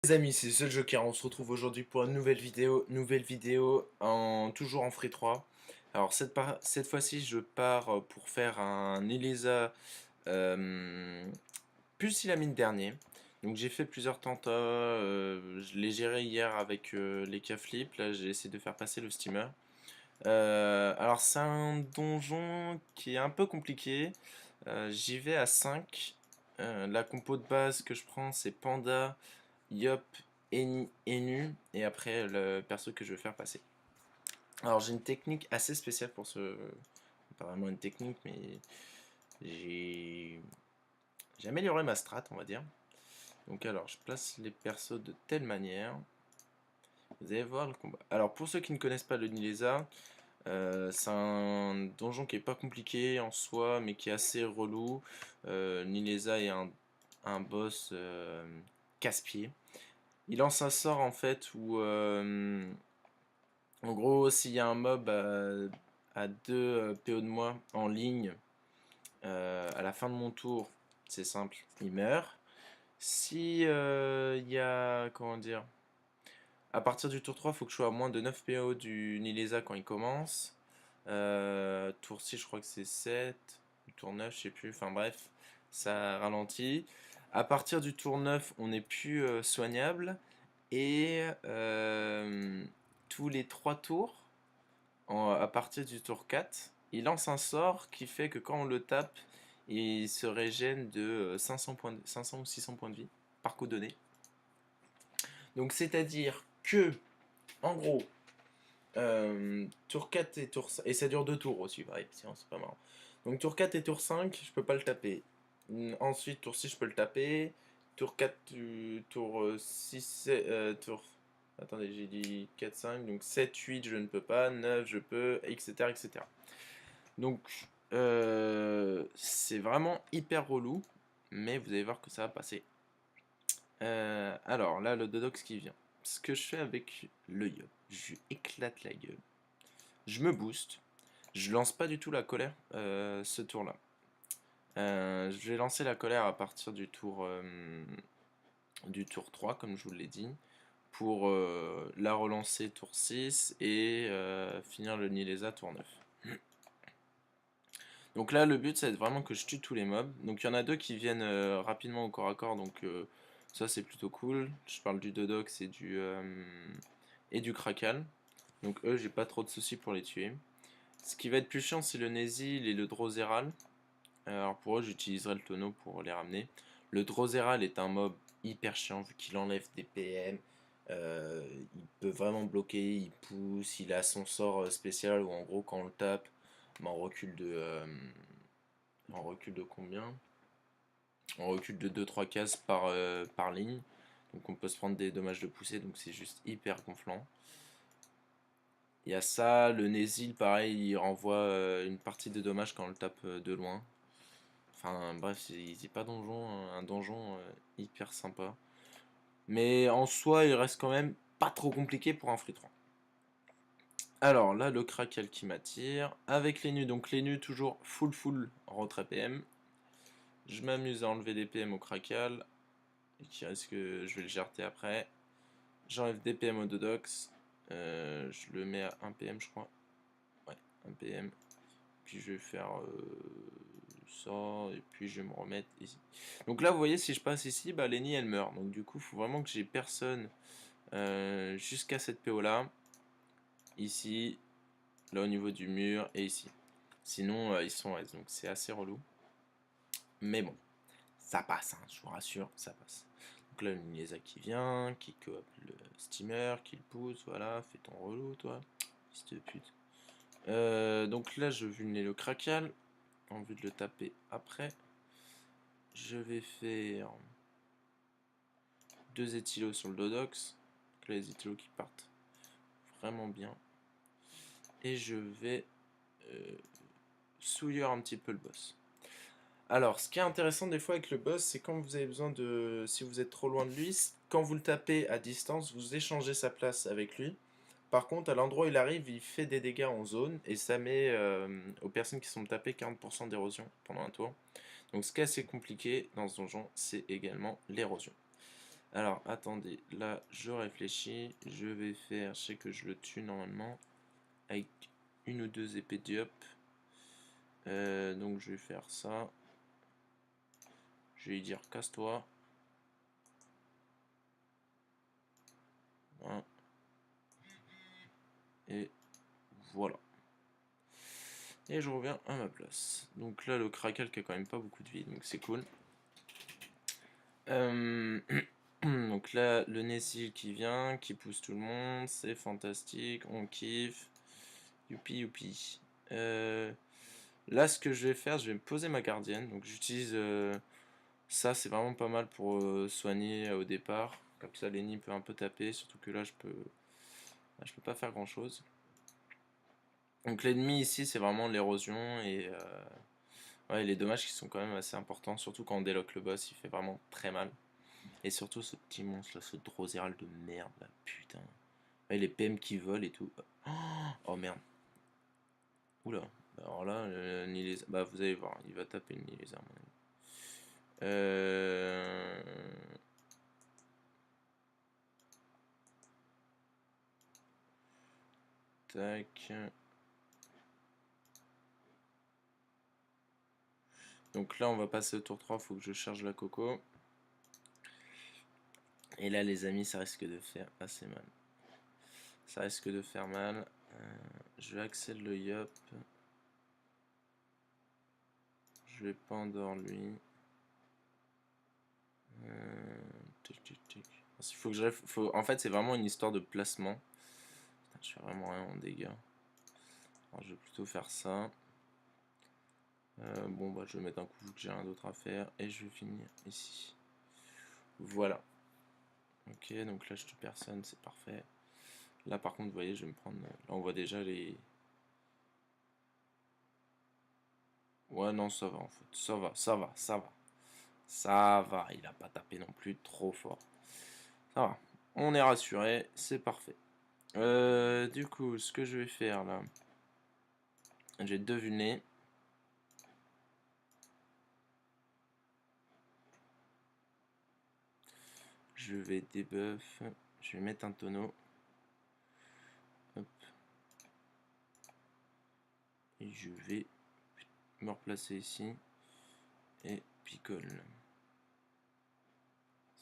Les amis, c'est Seul Joker, on se retrouve aujourd'hui pour une nouvelle vidéo toujours en Free 3. Alors cette fois-ci je pars pour faire un Elisa Pusillanime dernier. Donc j'ai fait plusieurs tentats, je l'ai géré hier avec les K-Flip, là j'ai essayé de faire passer le steamer. Alors c'est un donjon qui est un peu compliqué, j'y vais à 5. La compo de base que je prends c'est Panda, Yop, Enu, et après le perso que je vais faire passer. Alors j'ai une technique assez spéciale pour ce... Pas vraiment une technique, mais j'ai amélioré ma strat, on va dire. Donc alors, je place les persos de telle manière. Vous allez voir le combat. Alors pour ceux qui ne connaissent pas le Nilesa, c'est un donjon qui est pas compliqué en soi, mais qui est assez relou. Nilesa est un boss casse-pied. Il lance un sort en fait où, en gros, s'il y a un mob à 2 PO de moi en ligne, à la fin de mon tour, c'est simple, il meurt. Si il y a, comment dire, à partir du tour 3, il faut que je sois à moins de 9 PO du Nilesa quand il commence. Tour 6, je crois que c'est 7. Tour 9, je sais plus. Enfin bref, ça ralentit. À partir du tour 9, on n'est plus soignable. Et tous les 3 tours, à partir du tour 4, il lance un sort qui fait que quand on le tape, il se régène de 500 ou 600 points de vie par coup donné. Donc c'est-à-dire que, en gros, tour 4 et tour 5, et ça dure 2 tours aussi, ouais, sinon c'est pas marrant. Donc tour 4 et tour 5, je peux pas le taper. Ensuite, tour 6, je peux le taper. Tour 4, tour 6, tour... Attendez, j'ai dit 4, 5, donc 7, 8, je ne peux pas. 9, je peux, etc. etc. Donc, c'est vraiment hyper relou, mais vous allez voir que ça va passer. Alors, là, le Dodox qui vient. Ce que je fais avec le Yop, je lui éclate la gueule. Je me booste. Je lance pas du tout la colère ce tour-là. Je vais lancer la colère à partir du tour 3, comme je vous l'ai dit, pour la relancer tour 6 et finir le Nilesa tour 9. Donc là, le but, c'est vraiment que je tue tous les mobs. Donc il y en a deux qui viennent rapidement au corps à corps, donc ça c'est plutôt cool. Je parle du Dodox et du Krakal. Donc eux, j'ai pas trop de soucis pour les tuer. Ce qui va être plus chiant, c'est le Nézil et le Drozeral. Alors pour eux, j'utiliserai le tonneau pour les ramener. Le Drozeral est un mob hyper chiant vu qu'il enlève des PM. Il peut vraiment bloquer, il pousse, il a son sort spécial où en gros quand on le tape, on recule de combien? On recule de 2-3 cases par ligne. Donc on peut se prendre des dommages de poussée, donc c'est juste hyper gonflant. Il y a ça, le Nézil pareil, il renvoie une partie de dommages quand on le tape de loin. Enfin bref, c'est pas un donjon hyper sympa. Mais en soi, il reste quand même pas trop compliqué pour un free 3. Alors là, le Krakal qui m'attire. Avec les nus, donc les nus toujours full retrait PM. Je m'amuse à enlever des PM au Krakal. Et qui risque que je vais le jarter après. J'enlève des PM au Dodox. Je le mets à 1 PM, je crois. Ouais, 1 PM. Puis je vais faire ça, et puis je vais me remettre ici. Donc là, vous voyez, si je passe ici, bah, Lenny, elle meurt. Donc du coup, il faut vraiment que j'ai personne jusqu'à cette PO là. Ici, là au niveau du mur, et ici. Sinon, ils sont S, donc c'est assez relou. Mais bon, ça passe, hein, je vous rassure, ça passe. Donc là, le Niesa qui vient, qui coop le steamer, qui le pousse, voilà, fais ton relou, toi, fils de pute. Donc là, je vulnais le Krakal, en vue de le taper après. Je vais faire 2 éthylos sur le Dodox. Donc là, les éthylos qui partent vraiment bien. Et je vais souiller un petit peu le boss. Alors, ce qui est intéressant des fois avec le boss, c'est quand vous avez besoin de... Si vous êtes trop loin de lui, quand vous le tapez à distance, vous échangez sa place avec lui. Par contre, à l'endroit où il arrive, il fait des dégâts en zone, et ça met aux personnes qui sont tapées 40% d'érosion pendant un tour. Donc ce qui est assez compliqué dans ce donjon, c'est également l'érosion. Alors, attendez, là, je réfléchis. Je vais faire, je sais que je le tue normalement, avec une ou deux épées diop. Donc, je vais faire ça. Je vais lui dire, casse-toi. Hein. Et voilà. Et je reviens à ma place. Donc là, le Krakel qui a quand même pas beaucoup de vie, donc c'est cool. Donc là, le Nessil qui vient, qui pousse tout le monde, c'est fantastique, on kiffe. Youpi youpi. Là, ce que je vais faire, je vais me poser ma gardienne. Donc j'utilise ça, c'est vraiment pas mal pour soigner au départ. Comme ça, l'ennemi peut un peu taper, surtout que là, je peux pas faire grand chose. Donc l'ennemi ici, c'est vraiment l'érosion et ouais, les dommages qui sont quand même assez importants, surtout quand on déloque le boss, il fait vraiment très mal. Et surtout ce petit monstre là, ce Drosera de merde là, putain. Ouais, les PM qui volent et tout. Oh merde. Oula. Alors là, le Nilézard. Bah vous allez voir, il va taper le Nilézard à mon avis. Tac. Donc là on va passer au tour 3, faut que je charge la coco. Et là les amis ça risque de faire assez mal. Ça risque de faire mal. Je vais accélérer le yop. Je vais pendre lui. Tic, tic, tic. Il faut que en fait c'est vraiment une histoire de placement. Putain, je fais vraiment rien en dégâts. Alors je vais plutôt faire ça. Bon bah je vais mettre un coup vu que j'ai rien d'autre à faire. Et je vais finir ici. Voilà. Ok, donc là je tue personne, c'est parfait. Là par contre vous voyez je vais me prendre. Là on voit déjà les. Ouais non ça va en fait. Ça va, ça va, ça va. Ça va, il a pas tapé non plus trop fort. Ça va. On est rassuré, c'est parfait. Du coup, ce que je vais faire là. J'ai deux vulnés. Je vais debuff. Je vais mettre un tonneau. Hop. Et je vais me replacer ici. Et picole.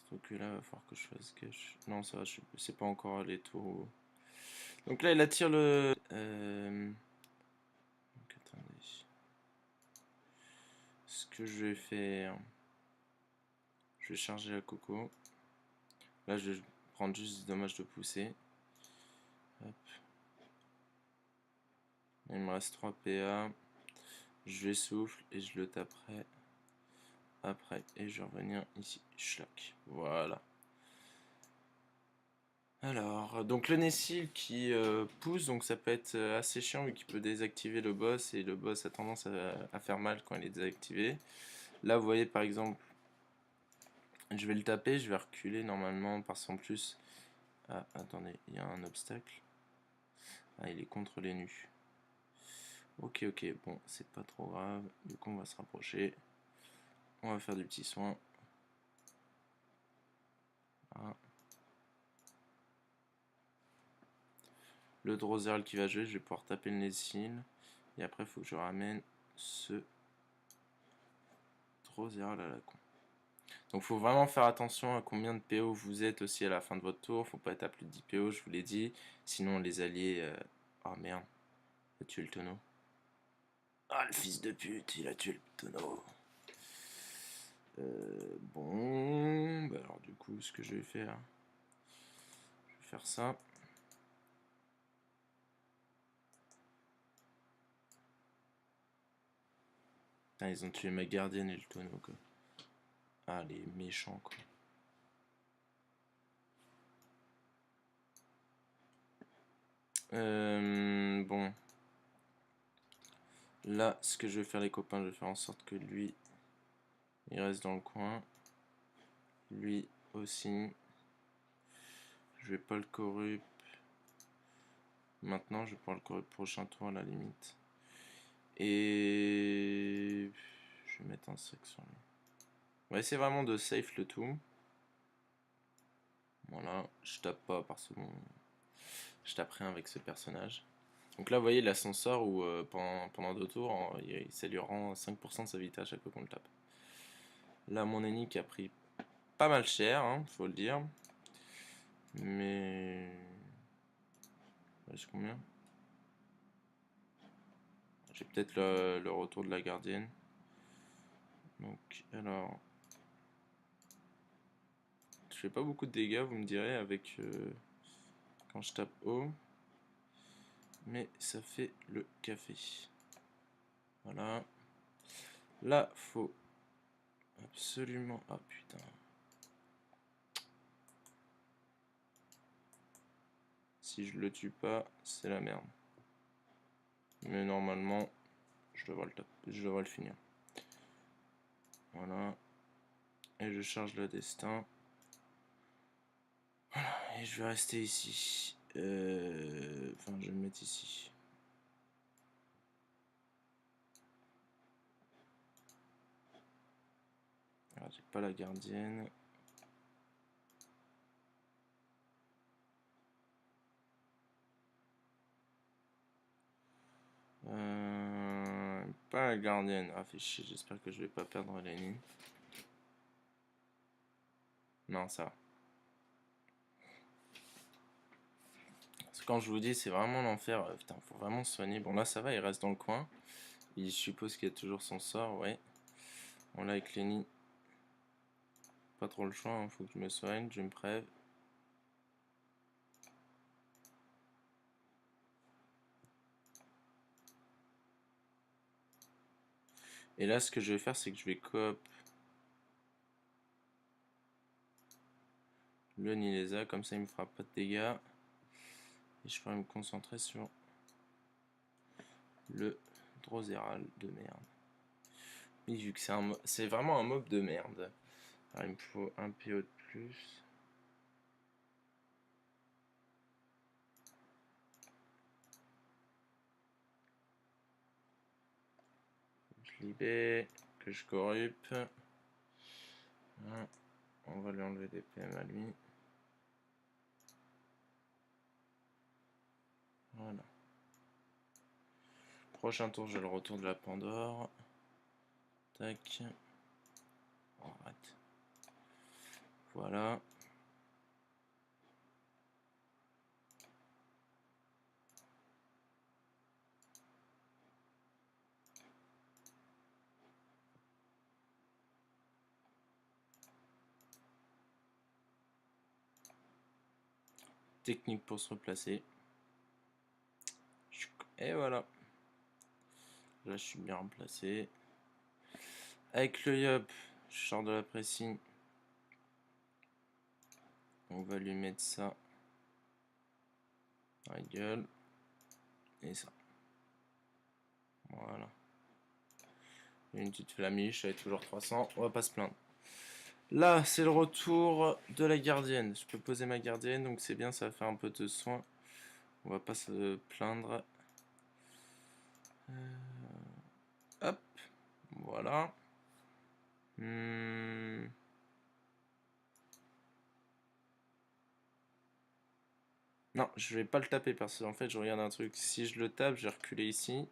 Sauf que là, il va falloir que je fasse cache. Non, ça va, c'est pas encore allé tout. Donc là, il attire le. Donc attendez. Ce que je vais faire. Je vais charger la coco. Là, je vais prendre juste des dommages de poussée. Hop. Il me reste 3 PA. Je vais souffle et je le taperai après. Et je vais revenir ici. Schlack. Voilà. Alors, donc le Nessil qui pousse, donc ça peut être assez chiant vu qu'il peut désactiver le boss et le boss a tendance à faire mal quand il est désactivé. Là, vous voyez par exemple, je vais le taper, je vais reculer normalement parce qu'en plus. Ah, attendez, il y a un obstacle. Ah, il est contre les nus. Ok, ok, bon, c'est pas trop grave. Du coup, on va se rapprocher. On va faire du petit soin. Voilà. Le Drosel qui va jouer, je vais pouvoir taper le Nessil. Et après, il faut que je ramène ce Drosel à la con. Donc, faut vraiment faire attention à combien de PO vous êtes aussi à la fin de votre tour. Faut pas être à plus de 10 PO, je vous l'ai dit. Sinon, les alliés. Oh merde, il a tué le tonneau. Ah, le fils de pute, il a tué le tonneau. Bon, bah alors du coup, ce que je vais faire ça. Putain, ils ont tué ma gardienne et le tonneau, quoi. Ah, les méchants, quoi. Bon. Là, ce que je vais faire, les copains, je vais faire en sorte que lui, il reste dans le coin. Lui aussi. Je vais pas le corrupt. Maintenant, je vais pouvoir le corrupt prochain tour à la limite. Et je vais mettre un sac sur lui. On va essayer vraiment de safe le tout. Voilà, je tape pas parce que bon, je tape rien avec ce personnage. Donc là, vous voyez l'ascenseur où pendant 2 tours, ça lui rend 5% de sa vitesse à chaque fois qu'on le tape. Là, mon Enic a pris pas mal cher, hein, faut le dire. Mais... J'ai combien? J'ai peut-être le retour de la gardienne. Donc, alors... Je fais pas beaucoup de dégâts, vous me direz, avec... quand je tape haut. Mais ça fait le café. Voilà. Là, faut absolument... Ah putain. Si je le tue pas, c'est la merde. Mais normalement, je devrais le finir. Voilà. Et je charge le destin. Voilà. Et je vais rester ici. Enfin, je vais me mettre ici. Alors, j'ai pas la gardienne. Pas la gardienne. Ah, fait chier, j'espère que je vais pas perdre l'ennemi. Non, ça va. Parce que quand je vous dis, c'est vraiment l'enfer. Putain, faut vraiment se soigner. Bon, là, ça va, il reste dans le coin. Il suppose qu'il y a toujours son sort, ouais. Bon, là, avec Lenny, pas trop le choix, hein, faut que je me soigne, je me prève. Et là, ce que je vais faire, c'est que je vais coop le Nilesa, comme ça il me fera pas de dégâts. Et je pourrais me concentrer sur le Drozeral de merde. Mais vu que c'est vraiment un mob de merde. Alors, il me faut un PO de plus. Je libère, que je corrupte. On va lui enlever des PM à lui. Voilà. Prochain tour, j'ai le retour de la Pandore. Tac. Oh, arrête. Voilà. Technique pour se replacer. Et voilà. Là, je suis bien remplacé. Avec le Yop, je sors de la pressing. On va lui mettre ça dans la gueule. Et ça. Voilà. Une petite flamiche, elle est toujours 300. On va pas se plaindre. Là, c'est le retour de la gardienne. Je peux poser ma gardienne, donc c'est bien, ça va faire un peu de soin. On va pas se plaindre. Hop. Voilà. Non, je vais pas le taper parce qu'en fait, je regarde un truc. Si je le tape, je vais reculer ici.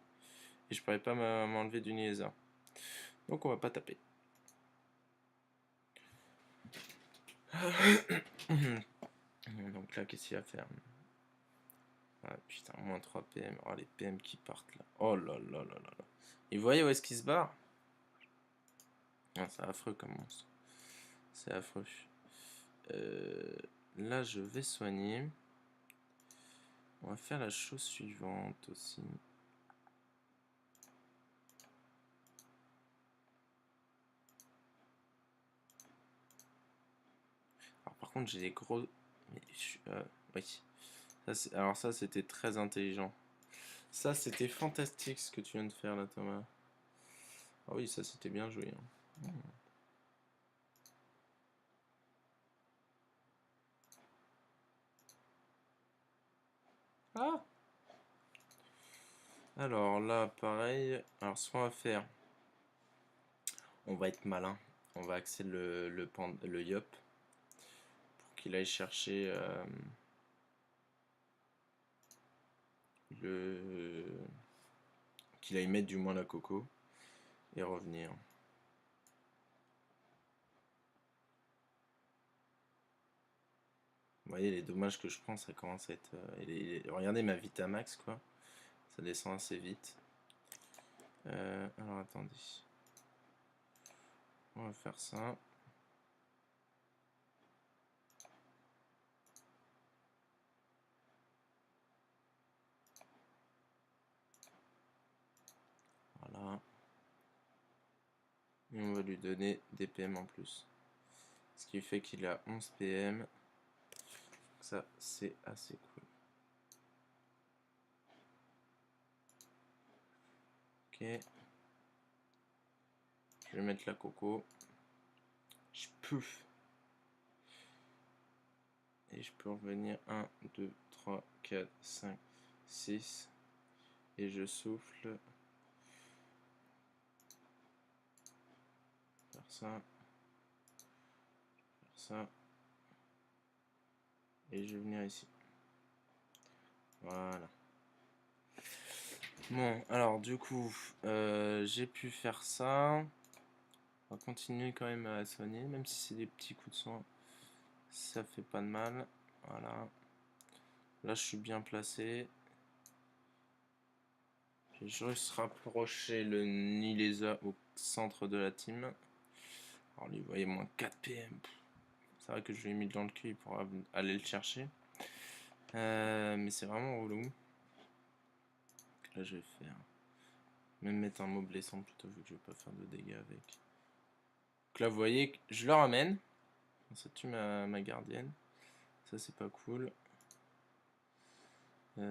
Et je pourrais pas m'enlever du Niesa. Donc on va pas taper. Donc là, qu'est-ce qu'il va faire? Ah putain, moins 3 PM. Oh, les PM qui partent là. Oh là là là là là. Et vous voyez où est-ce qu'il se barre? Ah, c'est affreux comme monstre. C'est affreux. Là, je vais soigner. On va faire la chose suivante aussi. Alors, par contre, j'ai des gros... Mais oui. Alors ça, c'était très intelligent. Ça, c'était fantastique ce que tu viens de faire là, Thomas. Ah oui, ça, c'était bien joué. Hein. Ah! Alors là, pareil. Alors, ce qu'on va faire, on va être malin. On va axer le Yop pour qu'il aille chercher qu'il aille mettre du moins la coco et revenir. Vous voyez les dommages que je prends, ça commence à être... regardez ma Vitamax quoi, ça descend assez vite. Alors attendez, on va faire ça. Voilà. Et on va lui donner des PM en plus. Ce qui fait qu'il a 11 PM. Ça, c'est assez cool. Ok. Je vais mettre la coco. Je peux. Et je peux revenir 1, 2, 3, 4, 5, 6. Et je souffle. Faire ça. Faire ça. Et je vais venir ici. Voilà. Bon, alors du coup, j'ai pu faire ça. On va continuer quand même à soigner, même si c'est des petits coups de soin. Ça fait pas de mal. Voilà. Là, je suis bien placé. J'ai juste rapproché le Nilesa au centre de la team. Alors lui, vous voyez, moins 4 PM. C'est vrai que je lui ai mis dans le cul, il pourra aller le chercher. Mais c'est vraiment relou. Là, je vais faire... Même mettre un mot blessant plutôt, vu que je vais pas faire de dégâts avec. Donc là, vous voyez, je le ramène. Ça tue ma gardienne. Ça, c'est pas cool. Je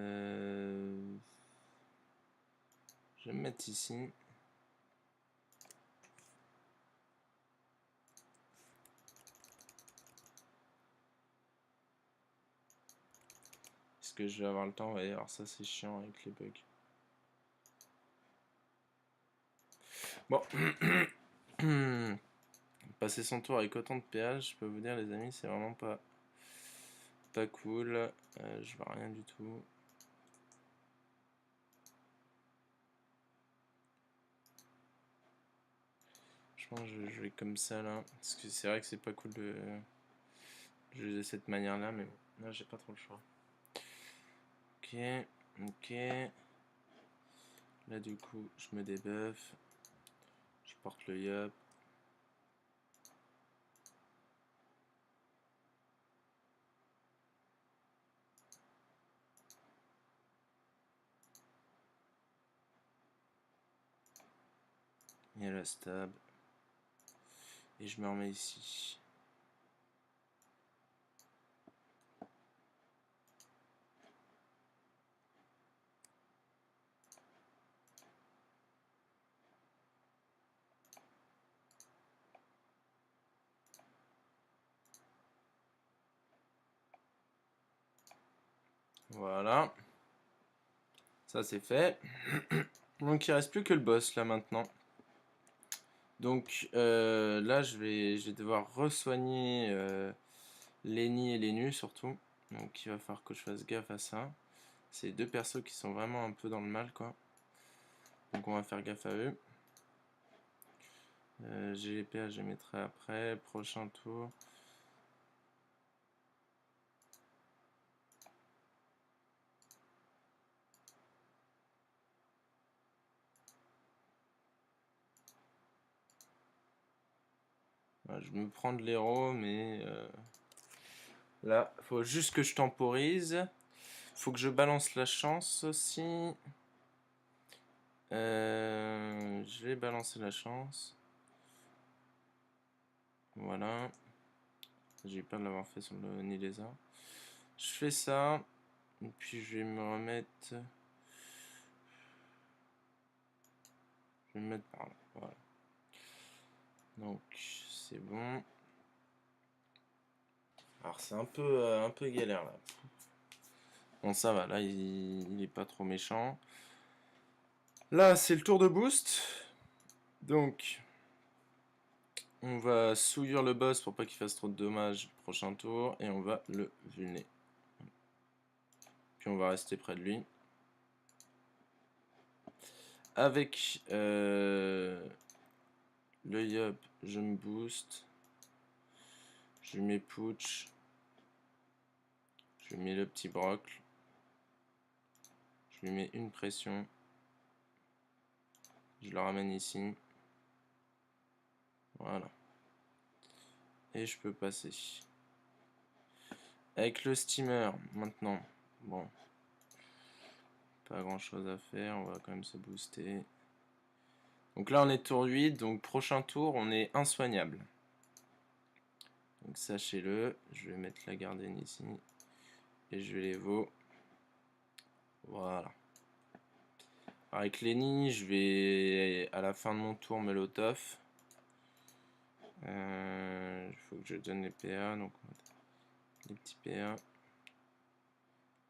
vais me mettre ici. Est-ce que je vais avoir le temps? Ouais, alors ça, c'est chiant avec les bugs. Bon. Passer son tour avec autant de péage, je peux vous dire, les amis, c'est vraiment pas cool. Je vois rien du tout. Je pense que je vais jouer comme ça là. Parce que c'est vrai que c'est pas cool de jouer de cette manière là, mais bon, là j'ai pas trop le choix. Ok, ok. Là du coup, je me débuff. Je porte le yop. Il y a la stab. Et je me remets ici. Voilà. Ça c'est fait. Donc il reste plus que le boss là maintenant. Donc là je vais devoir re-soigner les nids et les nus surtout. Donc il va falloir que je fasse gaffe à ça. C'est deux persos qui sont vraiment un peu dans le mal quoi. Donc on va faire gaffe à eux. GGPA je les mettrai après. Prochain tour. Voilà, je me prends de l'héros mais là faut juste que je temporise. Faut que je balance la chance aussi. Je vais balancer la chance. Voilà. J'ai peur de l'avoir fait sur le Nilesa. Je fais ça. Et puis je vais me remettre. Je vais me mettre par là. Voilà. Donc c'est bon. Alors c'est un peu galère là. Bon ça va, là il est pas trop méchant. Là c'est le tour de boost. Donc On va souillir le boss pour pas qu'il fasse trop de dommages prochain tour. Et on va le vulner. Puis on va rester près de lui. Avec le Yup, je me booste. Je lui mets Pooch. Je lui mets le petit Brock. Je lui mets une pression. Je le ramène ici. Voilà. Et je peux passer. Avec le steamer, maintenant. Bon. Pas grand chose à faire. On va quand même se booster. Donc là, on est tour 8. Donc prochain tour, on est insoignable. Donc sachez-le. Je vais mettre la gardienne ici. Et je vais les l'évo. Voilà. Avec Lenny, je vais à la fin de mon tour Molotov. Il faut que je donne les PA, donc les petits PA.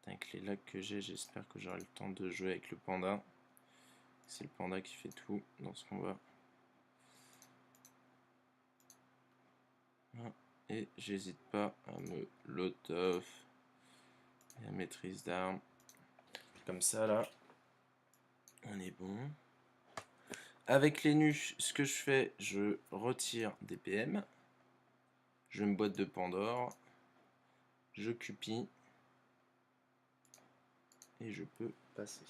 Avec les lags que j'ai, j'espère que j'aurai le temps de jouer avec le panda. C'est le panda qui fait tout dans ce combat. Et j'hésite pas à me Molotov et à maîtrise d'armes. Comme ça là, on est bon. Avec les nus, ce que je fais, je retire des PM. Je me boîte de Pandore. Je cupie. Et je peux passer.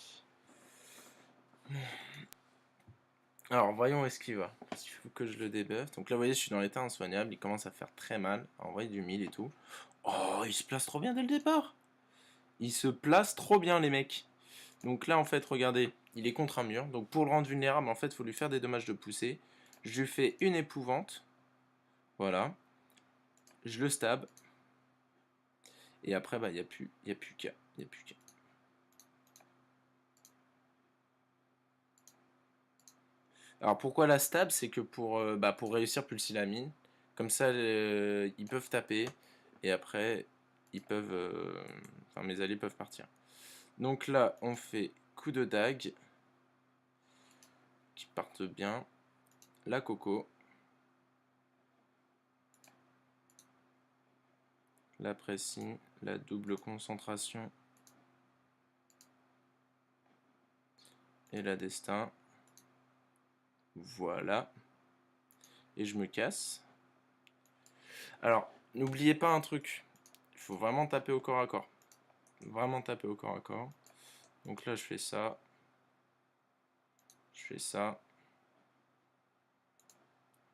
Alors voyons où est-ce qu'il va. Il faut que je le débuffe. Donc là vous voyez je suis dans l'état insoignable. Il commence à faire très mal. En vrai du 1000 et tout. Oh il se place trop bien dès le départ. Il se place trop bien les mecs. Donc là en fait regardez. Il est contre un mur. Donc pour le rendre vulnérable en fait il faut lui faire des dommages de poussée. Je lui fais une épouvante. Voilà. Je le stab. Et après bah il n'y a plus qu'à. Il n'y a plus qu'à. Alors pourquoi la stab? C'est que pour réussir Pulsilamine, comme ça ils peuvent taper et après ils peuvent, enfin mes alliés peuvent partir. Donc là on fait coup de dague qui partent bien, la coco, la pressing, la double concentration et la destin. Voilà. Et je me casse. Alors, n'oubliez pas un truc. Il faut vraiment taper au corps à corps. Vraiment taper au corps à corps. Donc là, je fais ça. Je fais ça.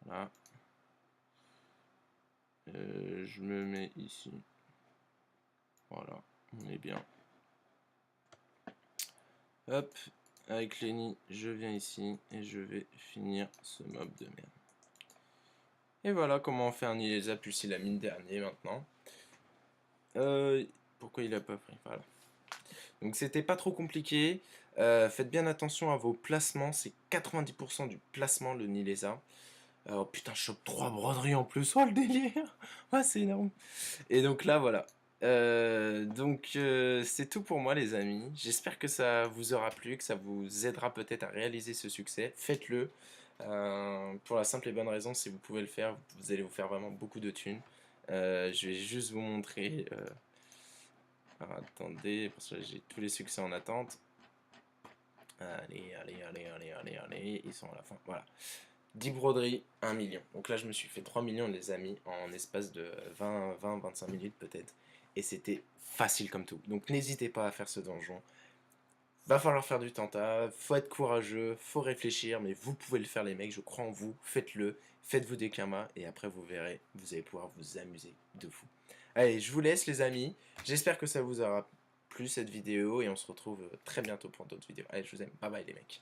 Voilà. Je me mets ici. Voilà, on est bien. Hop, avec Lenny, je viens ici et je vais finir ce mob de merde. Et voilà comment on fait un Ilesa Pulsilamine dernier maintenant. Pourquoi il a pas pris? Voilà. Donc c'était pas trop compliqué. Faites bien attention à vos placements. C'est 90% du placement le Nilesa. Oh putain, je chope 3 broderies en plus. Oh le délire. Ouais, c'est énorme. Et donc là, voilà. C'est tout pour moi les amis. J'espère que ça vous aura plu, que ça vous aidera peut-être à réaliser ce succès. Faites-le. Pour la simple et bonne raison, si vous pouvez le faire, vous allez vous faire vraiment beaucoup de thunes. Je vais juste vous montrer. Alors, attendez, parce que j'ai tous les succès en attente. Allez, allez, allez, allez, allez, allez. Ils sont à la fin. Voilà. 10 broderies, 1 million. Donc là, je me suis fait 3 millions, les amis, en espace de 20-25 minutes peut-être. Et c'était facile comme tout. Donc n'hésitez pas à faire ce donjon. Va falloir faire du tenta, faut être courageux, faut réfléchir, mais vous pouvez le faire les mecs, je crois en vous, faites-le, faites-vous des kamas, et après vous verrez, vous allez pouvoir vous amuser de fou. Allez, je vous laisse les amis, j'espère que ça vous aura plu cette vidéo, et on se retrouve très bientôt pour d'autres vidéos. Allez, je vous aime, bye bye les mecs.